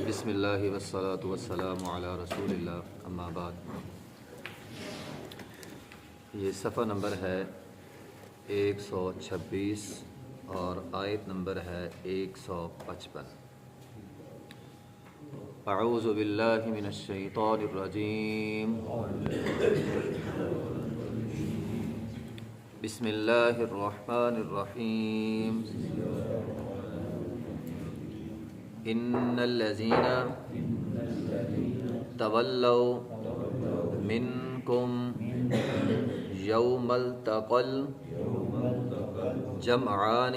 بسم اللہ والصلاۃ والسلام علی رسول اللہ، اما بعد۔ یہ صفحہ نمبر ہے 126 اور آیت نمبر ہے 155۔ اعوذ باللہ من الشیطان الرجیم، بسم اللہ الرحمن الرحیم۔ ان الذین تولوا منکم یوم التقى الجمعان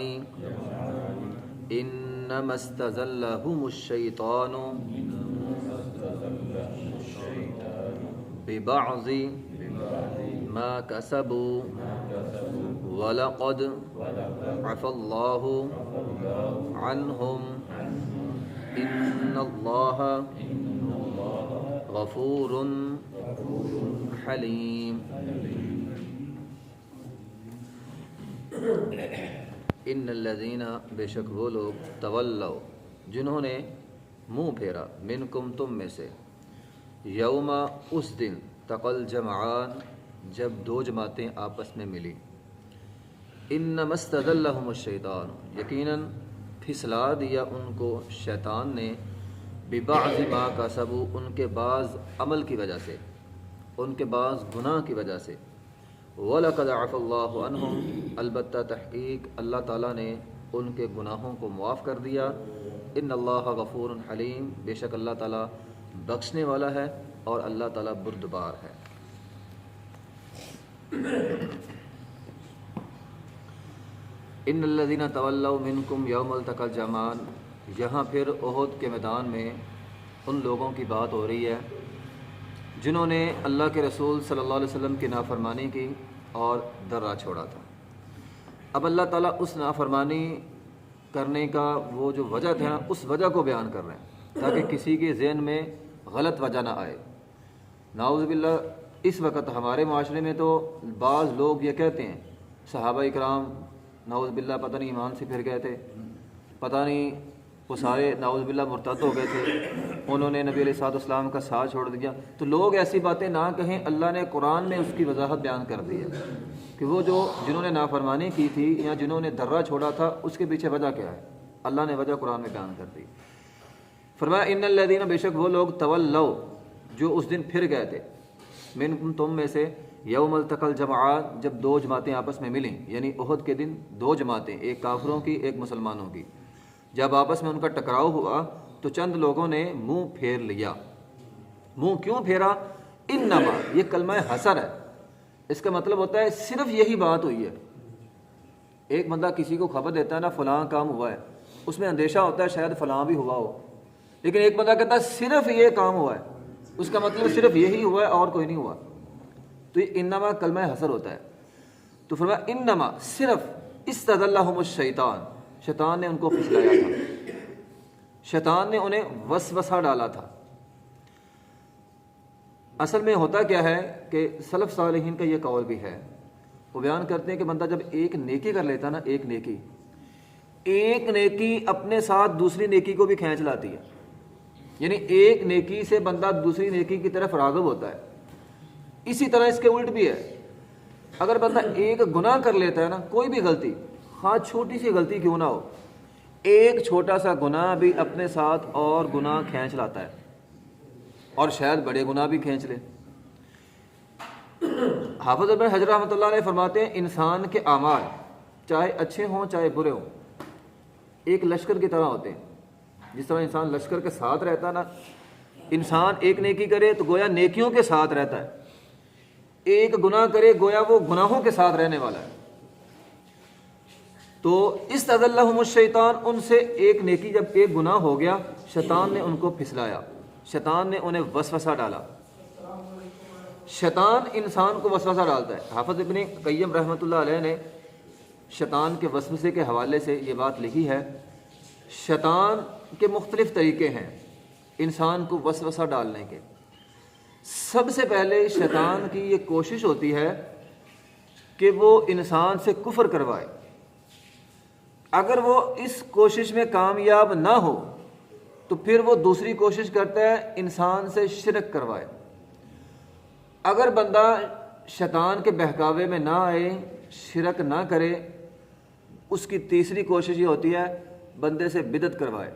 انما استزلهم الشیطان ببعض ما کسبوا ولقد عفا اللہ عنہم ان اللہ غفور حلیم۔ ان الذین، بے شک وہ لوگ، تولوا، جنہوں نے منہ پھیرا، منکم، تم میں سے، یوم، اس دن، تقل جمعان، جب دو جماعتیں آپس میں ملی، انما استزلهم الشیطان، یقیناً پھسلا دیا ان کو شیطان نے، ببعض ما کسبوا، ان کے بعض عمل کی وجہ سے، ان کے بعض گناہ کی وجہ سے، وَلَقَدْ عَفَا اللَّهُ عَنْهُمْ، البتہ تحقیق اللہ تعالیٰ نے ان کے گناہوں کو معاف کر دیا، ان اللہ غفور حلیم، بے شک اللہ تعالیٰ بخشنے والا ہے اور اللہ تعالیٰ بردبار ہے۔ ان الذین تولوا منکم یوم التقى الجمعان، یہاں پھر احد کے میدان میں ان لوگوں کی بات ہو رہی ہے جنہوں نے اللہ کے رسول صلی اللہ علیہ وسلم کی نافرمانی کی اور درہ چھوڑا تھا۔ اب اللہ تعالیٰ اس نافرمانی کرنے کا وہ جو وجہ تھا اس وجہ کو بیان کر رہے ہیں تاکہ کسی کے ذہن میں غلط وجہ نہ آئے۔ نعوذ باللہ، اس وقت ہمارے معاشرے میں تو بعض لوگ یہ کہتے ہیں صحابہ اکرام نعوذ باللہ پتہ نہیں ایمان سے پھر گئے تھے، پتہ نہیں وہ سارے نعوذ باللہ مرتد ہو گئے تھے، انہوں نے نبی علیہ الصلوۃ والسلام کا ساتھ چھوڑ دیا۔ تو لوگ ایسی باتیں نہ کہیں، اللہ نے قرآن میں اس کی وضاحت بیان کر دی ہے کہ وہ جنہوں نے نافرمانی کی تھی یا جنہوں نے درہ چھوڑا تھا اس کے پیچھے وجہ کیا ہے، اللہ نے وجہ قرآن میں بیان کر دی۔ فرمایا ان الذین، بے شک وہ لوگ، تولوا، جو اس دن پھر گئے تھے، منکم، تم میں سے، یوم التقى الجمعان، جب دو جماعتیں آپس میں ملیں، یعنی احد کے دن دو جماعتیں، ایک کافروں کی ایک مسلمانوں کی، جب آپس میں ان کا ٹکراؤ ہوا تو چند لوگوں نے منہ پھیر لیا۔ منہ کیوں پھیرا؟ انما، یہ کلمہ حصر ہے، اس کا مطلب ہوتا ہے صرف یہی بات ہوئی ہے۔ ایک بندہ کسی کو خبر دیتا ہے نا فلاں کام ہوا ہے، اس میں اندیشہ ہوتا ہے شاید فلاں بھی ہوا ہو، لیکن ایک بندہ کہتا ہے صرف یہ کام ہوا ہے، اس کا مطلب صرف یہی ہوا ہے اور کوئی نہیں ہوا، تو یہ انما کلمہ حصر ہوتا ہے۔ تو فرمایا انما، صرف، استزلهم الشیطان، شیطان نے ان کو پھسلایا تھا، شیطان نے انہیں وسوسہ ڈالا تھا۔ اصل میں ہوتا کیا ہے کہ سلف صالحین کا یہ قول بھی ہے، وہ بیان کرتے ہیں کہ بندہ جب ایک نیکی کر لیتا نا، ایک نیکی اپنے ساتھ دوسری نیکی کو بھی کھینچ لاتی ہے، یعنی ایک نیکی سے بندہ دوسری نیکی کی طرف راغب ہوتا ہے۔ اسی طرح اس کے الٹ بھی ہے، اگر بندہ ایک گناہ کر لیتا ہے نا، کوئی بھی غلطی، خواہ چھوٹی سی غلطی کیوں نہ ہو، ایک چھوٹا سا گناہ بھی اپنے ساتھ اور گناہ کھینچ لاتا ہے، اور شاید بڑے گناہ بھی کھینچ لے۔ حافظ ابن حجر رحمۃ اللہ علیہ فرماتے ہیں انسان کے اعمال چاہے اچھے ہوں چاہے برے ہوں، ایک لشکر کی طرح ہوتے ہیں۔ جس طرح انسان لشکر کے ساتھ رہتا ہے نا، انسان ایک نیکی کرے تو گویا نیکیوں کے ساتھ رہتا ہے، ایک گناہ کرے گویا وہ گناہوں کے ساتھ رہنے والا ہے۔ تو استزلهم الشیطان، ان سے ایک نیکی، جب ایک گناہ ہو گیا، شیطان نے ان کو پھسلایا، شیطان نے انہیں وسوسہ ڈالا۔ شیطان انسان کو وسوسہ ڈالتا ہے۔ حافظ ابن قیم رحمۃ اللہ علیہ نے شیطان کے وسوسے کے حوالے سے یہ بات لکھی ہے، شیطان کے مختلف طریقے ہیں انسان کو وسوسہ ڈالنے کے۔ سب سے پہلے شیطان کی یہ کوشش ہوتی ہے کہ وہ انسان سے کفر کروائے۔ اگر وہ اس کوشش میں کامیاب نہ ہو تو پھر وہ دوسری کوشش کرتا ہے انسان سے شرک کروائے۔ اگر بندہ شیطان کے بہکاوے میں نہ آئے، شرک نہ کرے، اس کی تیسری کوشش یہ ہوتی ہے بندے سے بدعت کروائے۔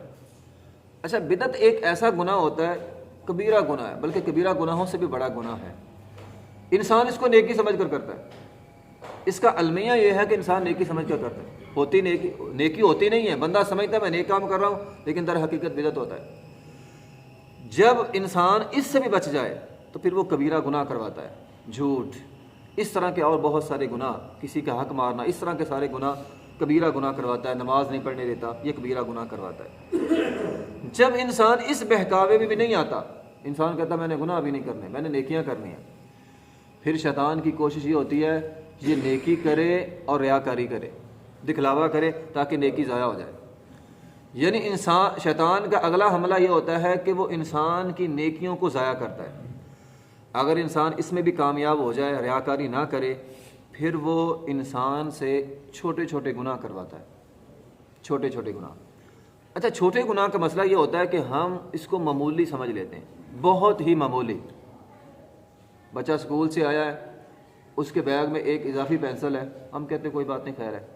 اچھا، بدعت ایک ایسا گناہ ہوتا ہے، کبیرہ گناہ ہے، بلکہ کبیرہ گناہوں سے بھی بڑا گناہ ہے۔ انسان اس کو نیکی سمجھ کر کرتا ہے۔ اس کا المیہ یہ ہے کہ انسان نیکی سمجھ کر کرتا ہے، ہوتی نیکی ہوتی نہیں ہے۔ بندہ سمجھتا ہے میں نیک کام کر رہا ہوں، لیکن در حقیقت بدعت ہوتا ہے۔ جب انسان اس سے بھی بچ جائے تو پھر وہ کبیرہ گناہ کرواتا ہے، جھوٹ، اس طرح کے اور بہت سارے گناہ، کسی کا حق مارنا، اس طرح کے سارے گناہ کبیرہ گناہ کرواتا ہے۔ نماز نہیں پڑھنے دیتا، یہ کبیرہ گناہ کرواتا ہے۔ جب انسان اس بہکاوے میں بھی نہیں آتا، انسان کہتا میں نے گناہ بھی نہیں کرنے، میں نے نیکیاں کرنی ہیں، پھر شیطان کی کوشش یہ ہوتی ہے یہ نیکی کرے اور ریاکاری کرے، دکھلاوا کرے تاکہ نیکی ضائع ہو جائے۔ یعنی شیطان کا اگلا حملہ یہ ہوتا ہے کہ وہ انسان کی نیکیوں کو ضائع کرتا ہے۔ اگر انسان اس میں بھی کامیاب ہو جائے، ریاکاری نہ کرے، پھر وہ انسان سے چھوٹے چھوٹے گناہ کرواتا ہے، چھوٹے چھوٹے گناہ۔ اچھا، چھوٹے گناہ کا مسئلہ یہ ہوتا ہے کہ ہم اس کو معمولی سمجھ لیتے ہیں، بہت ہی معمولی۔ بچہ اسکول سے آیا ہے، اس کے بیگ میں ایک اضافی پینسل ہے، ہم کہتے ہیں کوئی بات نہیں، خیر ہے۔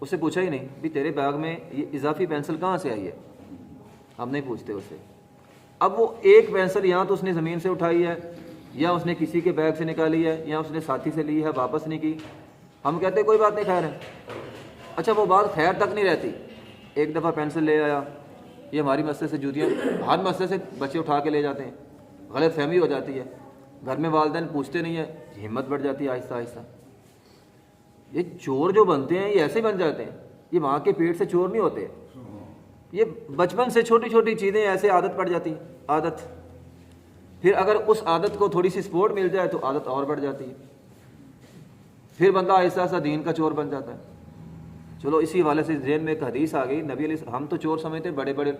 اس سے پوچھا ہی نہیں بھی تیرے بیگ میں یہ اضافی پینسل کہاں سے آئی ہے، ہم نہیں پوچھتے اس سے۔ اب وہ ایک پینسل یا تو اس نے زمین سے اٹھائی ہے، یا اس نے کسی کے بیگ سے نکالی ہے، یا اس نے ساتھی سے لی ہے، واپس نہیں کی، ہم کہتے ہیں کوئی بات نہیں، خیر ہے۔ اچھا، وہ بات خیر تک نہیں رہتی، ایک دفعہ پینسل لے آیا، یہ ہماری مسئلے سے جوتیاں ہر مسئلے سے بچے اٹھا کے لے جاتے ہیں، غلط فہمی ہو جاتی ہے، گھر میں والدین پوچھتے نہیں ہیں، ہمت بڑھ جاتی ہے آہستہ آہستہ۔ یہ چور جو بنتے ہیں یہ ایسے بن جاتے ہیں، یہ ماں کے پیٹ سے چور نہیں ہوتے، یہ بچپن سے چھوٹی چھوٹی چیزیں ایسے عادت پڑ جاتی ہے، عادت، پھر اگر اس عادت کو تھوڑی سی سپورٹ مل جائے تو عادت اور بڑھ جاتی ہے، پھر بندہ آہستہ آہستہ دین کا چور بن جاتا ہے۔ چلو اسی حوالے سے ذہن میں ایک حدیث آ گئی، نبی علیہ، ہم تو چور سمجھتے ہیں بڑے بڑے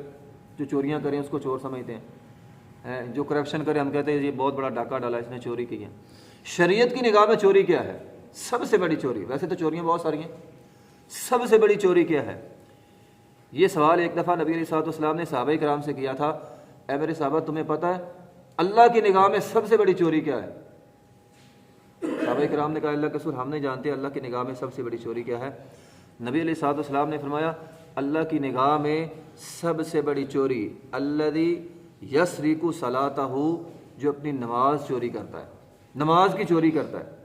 جو چوریاں کریں اس کو چور سمجھتے ہیں، جو کرپشن کرے ہم کہتے ہیں یہ بہت بڑا ڈاکہ ڈالا، اس نے چوری کی ہے۔ شریعت کی نگاہ میں چوری کیا ہے؟ سب سے بڑی چوری، ویسے تو چوریاں بہت ساری ہیں، سب سے بڑی چوری کیا ہے؟ یہ سوال ایک دفعہ نبی علیہ السلام نے صحابہ کرام سے کیا تھا، اے میرے صحابہ تمہیں پتہ ہے اللہ کی نگاہ میں سب سے بڑی چوری کیا ہے؟ صحابہ کرام نے کہا اللہ کے رسول ہم نہیں جانتے اللہ کی نگاہ میں سب سے بڑی چوری کیا ہے۔ نبی علیہ السلام نے فرمایا اللہ کی نگاہ میں سب سے بڑی چوری الذی یسرق صلاتہ، جو اپنی نماز چوری کرتا ہے، نماز کی چوری کرتا ہے۔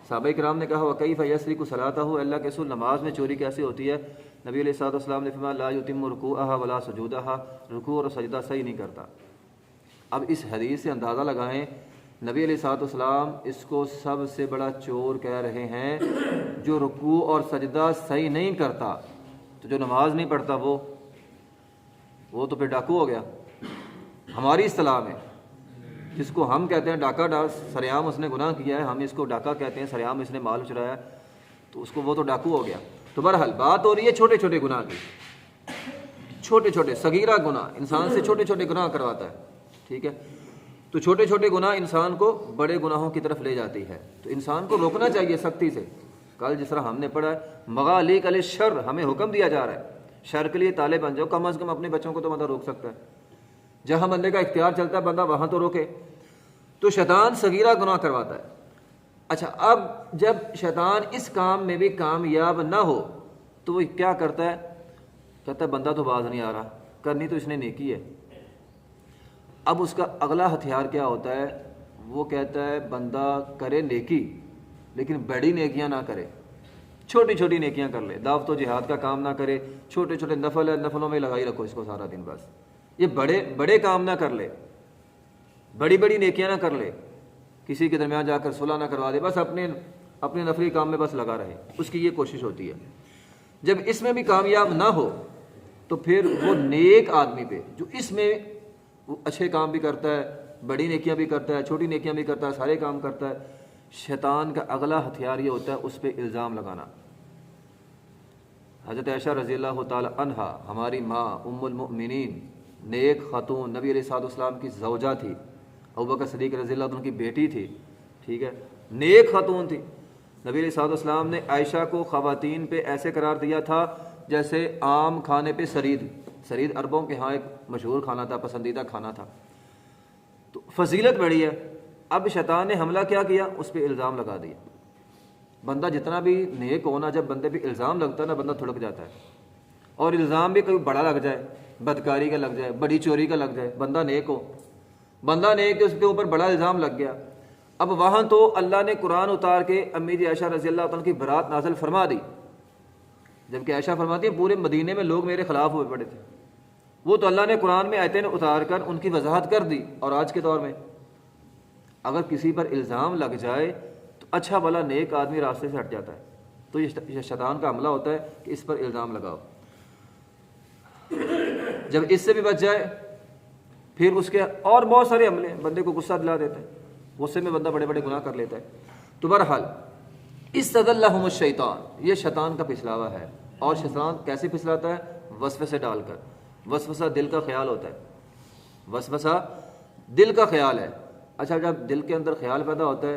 صحابہ کرام نے کہا وکیف یسرق صلاتہ، اللہ کے رسول نماز میں چوری کیسے ہوتی ہے؟ نبی علیہ السلام نے فرمایا لا یتم رکوعہا ولا سجودہا، رکوع اور سجدہ صحیح نہیں کرتا۔ اب اس حدیث سے اندازہ لگائیں، نبی علیہ السلام اس کو سب سے بڑا چور کہہ رہے ہیں جو رکوع اور سجدہ صحیح نہیں کرتا، تو جو نماز نہیں پڑھتا وہ تو پھر ڈاکو ہو گیا ہماری اصطلاح میں، جس کو ہم کہتے ہیں ڈاکہ سریعام اس نے گناہ کیا ہے، ہم اس کو ڈاکہ کہتے ہیں، سریعام اس نے مال چرایا ہے، تو اس کو وہ تو ڈاکو ہو گیا۔ تو بہرحال بات ہو رہی ہے چھوٹے چھوٹے گناہ کی، چھوٹے چھوٹے صغیرہ گناہ، انسان سے چھوٹے چھوٹے گناہ کرواتا ہے، ٹھیک ہے؟ تو چھوٹے چھوٹے گناہ انسان کو بڑے گناہوں کی طرف لے جاتی ہے، تو انسان کو روکنا چاہیے سختی سے۔ کل جس طرح ہم نے پڑھا ہے مغالق علی الشر، ہمیں حکم دیا جا رہا ہے شر کے لیے تالے بن جاؤ، کم از کم اپنے بچوں کو تو بندہ روک سکتا ہے، جہاں بندے کا اختیار چلتا ہے بندہ وہاں تو روکے۔ تو شیطان صغیرہ گناہ کرواتا ہے۔ اچھا، اب جب شیطان اس کام میں بھی کامیاب نہ ہو تو وہ کیا کرتا ہے؟ کہتا ہے بندہ تو باز نہیں آ رہا، کرنی تو اس نے نیکی ہے۔ اب اس کا اگلا ہتھیار کیا ہوتا ہے؟ وہ کہتا ہے بندہ کرے نیکی لیکن بڑی نیکیاں نہ کرے، چھوٹی چھوٹی نیکیاں کر لے، دعوت و جہاد کا کام نہ کرے، چھوٹے چھوٹے نفل ہے نفلوں میں لگائی رکھو اس کو سارا دن، بس یہ بڑے بڑے کام نہ کر لے، بڑی بڑی نیکیاں نہ کر لے، کسی کے درمیان جا کر صلح نہ کروا دے، بس اپنے نفلی کام میں بس لگا رہے، اس کی یہ کوشش ہوتی ہے۔ جب اس میں بھی کامیاب نہ ہو تو پھر وہ نیک آدمی پہ جو اس میں وہ اچھے کام بھی کرتا ہے، بڑی نیکیاں بھی کرتا ہے، چھوٹی نیکیاں بھی کرتا ہے، سارے کام کرتا ہے، شیطان کا اگلا ہتھیار یہ ہوتا ہے اس پہ الزام لگانا۔ حضرت عائشہ رضی اللہ تعالی عنہا ہماری ماں ام المؤمنین، نیک خاتون، نبی علیہ السلام کی زوجہ تھی، ابوبکر صدیق رضی اللہ عنہ کی بیٹی تھی، ٹھیک ہے، نیک خاتون تھی۔ نبی علیہ السلام نے عائشہ کو خواتین پہ ایسے قرار دیا تھا جیسے عام کھانے پہ سرید عربوں کے ہاں ایک مشہور کھانا تھا، پسندیدہ کھانا تھا، تو فضیلت بڑی ہے۔ اب شیطان نے حملہ کیا کیا، اس پہ الزام لگا دیا۔ بندہ جتنا بھی نیک ہونا، جب بندے پہ الزام لگتا ہے نا، بندہ تھڑک جاتا ہے، اور الزام بھی کبھی بڑا لگ جائے، بدکاری کا لگ جائے، بڑی چوری کا لگ جائے، بندہ نیک ہو، بندہ نیک اس کے اوپر بڑا الزام لگ گیا۔ اب وہاں تو اللہ نے قرآن اتار کے امی جی عائشہ رضی اللہ تعالیٰ کی برات نازل فرما دی، جبکہ عائشہ فرماتی ہے پورے مدینے میں لوگ میرے خلاف ہوئے پڑے تھے، وہ تو اللہ نے قرآن میں آیتیں اتار کر ان کی وضاحت کر دی۔ اور آج کے دور میں اگر کسی پر الزام لگ جائے تو اچھا بھلا نیک آدمی راستے سے ہٹ جاتا ہے، تو یہ شیطان کا حملہ ہوتا ہے کہ اس پر الزام لگاؤ۔ جب اس سے بھی بچ جائے پھر اس کے اور بہت سارے حملے ہیں، بندے کو غصہ دلا دیتے ہیں، غصے میں بندہ بڑے بڑے گناہ کر لیتا ہے۔ تو بہرحال استزلہم الشیطان، یہ شیطان کا پھسلاوا ہے۔ اور شیطان کیسے پھسلاتا ہے؟ وسوسے ڈال کر۔ وسوسہ دل کا خیال ہوتا ہے، وسوسہ دل کا خیال ہے۔ اچھا، جب دل کے اندر خیال پیدا ہوتا ہے،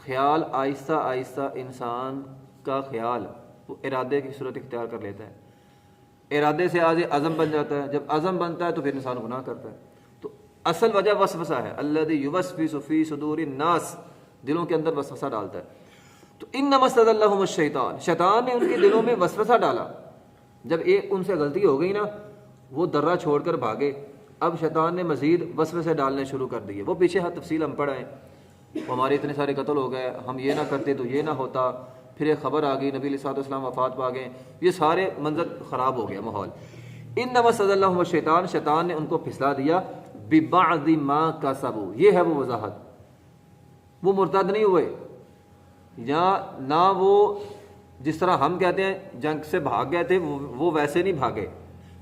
خیال آہستہ آہستہ انسان کا خیال وہ ارادے کی صورت اختیار کر لیتا ہے، ارادے سے آگے عزم بن جاتا ہے، جب عزم بنتا ہے تو پھر انسان گناہ کرتا ہے۔ تو اصل وجہ وسوسہ ہے، الذی یوسوس فی صدور الناس، دلوں کے اندر وسوسہ ڈالتا ہے۔ تو انما استزلہم الشیطان، شیطان نے ان کے دلوں میں وسوسہ ڈالا۔ جب ان سے غلطی ہو گئی نا، وہ درہ چھوڑ کر بھاگے، اب شیطان نے مزید وسوسے ڈالنے شروع کر دیے۔ وہ پیچھے تفصیل ہم پڑھائیں، ہمارے اتنے سارے قتل ہو گئے، ہم یہ نہ کرتے تو یہ نہ ہوتا، پھر ایک خبر آ گئی نبی علیہ الصلوۃ والسلام وفات پا گئے، یہ سارے منظر خراب ہو گیا ماحول۔ انما استزلہم الشیطان، شیطان نے ان کو پھسلا دیا ببعض ما کسبوا، یہ ہے وہ وضاحت۔ وہ مرتد نہیں ہوئے، یا نہ وہ جس طرح ہم کہتے ہیں جنگ سے بھاگ گئے تھے، وہ ویسے نہیں بھاگے۔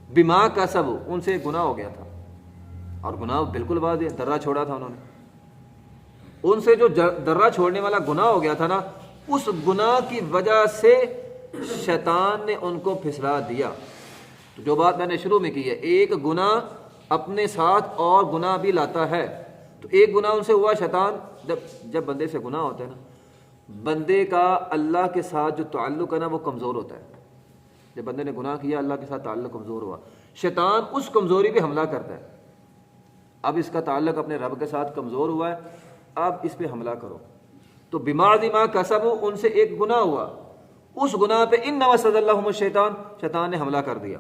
بما کسبوا، ان سے گناہ ہو گیا تھا، اور گناہ بالکل واضح، درہ چھوڑا تھا انہوں نے۔ ان سے جو درہ چھوڑنے والا گناہ ہو گیا تھا نا، اس گناہ کی وجہ سے شیطان نے ان کو پھسلا دیا۔ تو جو بات میں نے شروع میں کی ہے، ایک گناہ اپنے ساتھ اور گناہ بھی لاتا ہے۔ تو ایک گناہ ان سے ہوا، شیطان جب بندے سے گناہ ہوتا ہے نا، بندے کا اللہ کے ساتھ جو تعلق ہے نا وہ کمزور ہوتا ہے۔ جب بندے نے گناہ کیا، اللہ کے ساتھ تعلق کمزور ہوا، شیطان اس کمزوری پہ حملہ کرتا ہے۔ اب اس کا تعلق اپنے رب کے ساتھ کمزور ہوا ہے، اب اس پہ حملہ کرو۔ تو ببعض ما کسبوا، ان سے ایک گناہ ہوا، اس گناہ پہ انما استزلہم الشیطان، شیطان نے حملہ کر دیا۔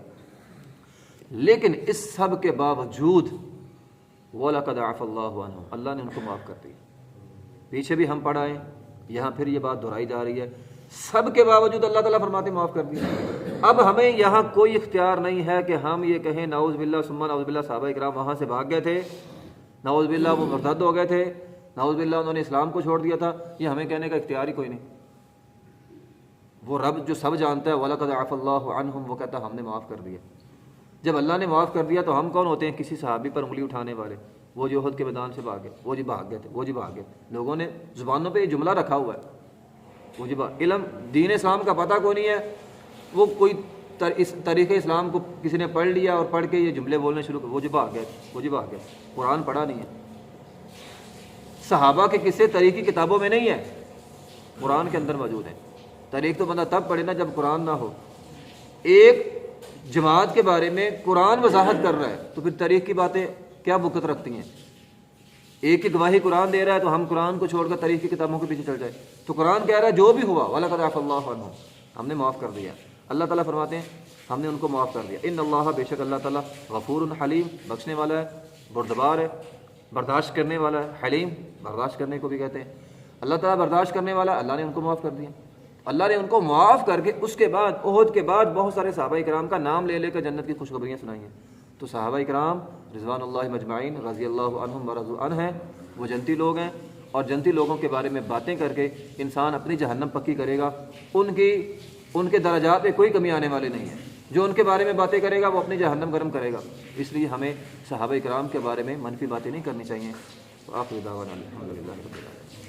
لیکن اس سب کے باوجود وَلَقَدْ عَفَا اللَّهُ عَنْهُمْ، اللہ نے ان کو معاف کر دیا۔ پیچھے بھی ہم پڑھائیں، یہاں پھر یہ بات دہرائی جا رہی ہے، سب کے باوجود اللہ تعالیٰ فرماتے معاف کر دیا۔ اب ہمیں یہاں کوئی اختیار نہیں ہے کہ ہم یہ کہیں نعوذ باللہ ثم نعوذ باللہ صحابہ اکرام وہاں سے بھاگ گئے تھے، نعوذ باللہ وہ مرتد ہو گئے تھے، نعوذ باللہ انہوں نے اسلام کو چھوڑ دیا تھا، یہ ہمیں کہنے کا اختیار ہی کوئی نہیں۔ وہ رب جو سب جانتا ہے، وَلَقَدْ عَفَا اللَّهُ عَنْهُمْ، وہ کہتا ہے ہم نے معاف کر دیا۔ جب اللہ نے معاف کر دیا تو ہم کون ہوتے ہیں؟ کسی صحابی پر انگلی اٹھانے والے، وہ جو احد کے میدان سے بھاگے، وہ جی بھاگ گئے تھے، وہ جی بھاگ گئے تھے۔ لوگوں نے زبانوں پہ یہ جملہ رکھا ہوا ہے، وہ جی علم دین اسلام کا پتہ کوئی نہیں ہے، وہ کوئی اس طریقے اسلام کو کسی نے پڑھ لیا اور پڑھ کے یہ جملے بولنے شروع کر، وہ جی بھاگ گئے، وہ جی بھاگ گئے، قرآن پڑھا نہیں ہے۔ صحابہ کے قصے طریقی کتابوں میں نہیں ہے، قرآن کے اندر موجود ہیں۔ تاریخ تو بندہ تب پڑھے نا جب قرآن نہ ہو۔ ایک جماعت کے بارے میں قرآن وضاحت کر رہا ہے تو پھر تاریخ کی باتیں کیا بکت رکھتی ہیں؟ ایک کی گواہی قرآن دے رہا ہے تو ہم قرآن کو چھوڑ کر تاریخ کی کتابوں کے پیچھے چل جائے؟ تو قرآن کہہ رہا ہے جو بھی ہوا وَلَقَدْ عَفَا اللَّهُ عَنْهُمْ، ہم نے معاف کر دیا۔ اللہ تعالیٰ فرماتے ہیں ہم نے ان کو معاف کر دیا۔ ان اللہ، بے شک اللہ تعالیٰ غفور حلیم، بخشنے والا ہے، بردبار ہے، برداشت کرنے والا ہے۔ حلیم برداشت کرنے کو بھی کہتے ہیں۔ اللہ تعالیٰ برداشت کرنے والا ہے، اللہ نے ان کو معاف کر دیا۔ اللہ نے ان کو معاف کر کے اس کے بعد احد کے بعد بہت سارے صحابہ اکرام کا نام لے لے کر جنت کی خوشخبریاں سنائی ہیں۔ تو صحابہ اکرام رضوان اللہ مجمعین رضی اللہ عنہم ورضوا عنہ ہیں، وہ جنتی لوگ ہیں، اور جنتی لوگوں کے بارے میں باتیں کر کے انسان اپنی جہنم پکی کرے گا۔ ان کے درجات میں کوئی کمی آنے والی نہیں ہے۔ جو ان کے بارے میں باتیں کرے گا وہ اپنی جہنم گرم کرے گا۔ اس لیے ہمیں صحابہ اکرام کے بارے میں منفی باتیں نہیں کرنی چاہیے۔ آخر دعوانا الحمدللہ رب العالمین۔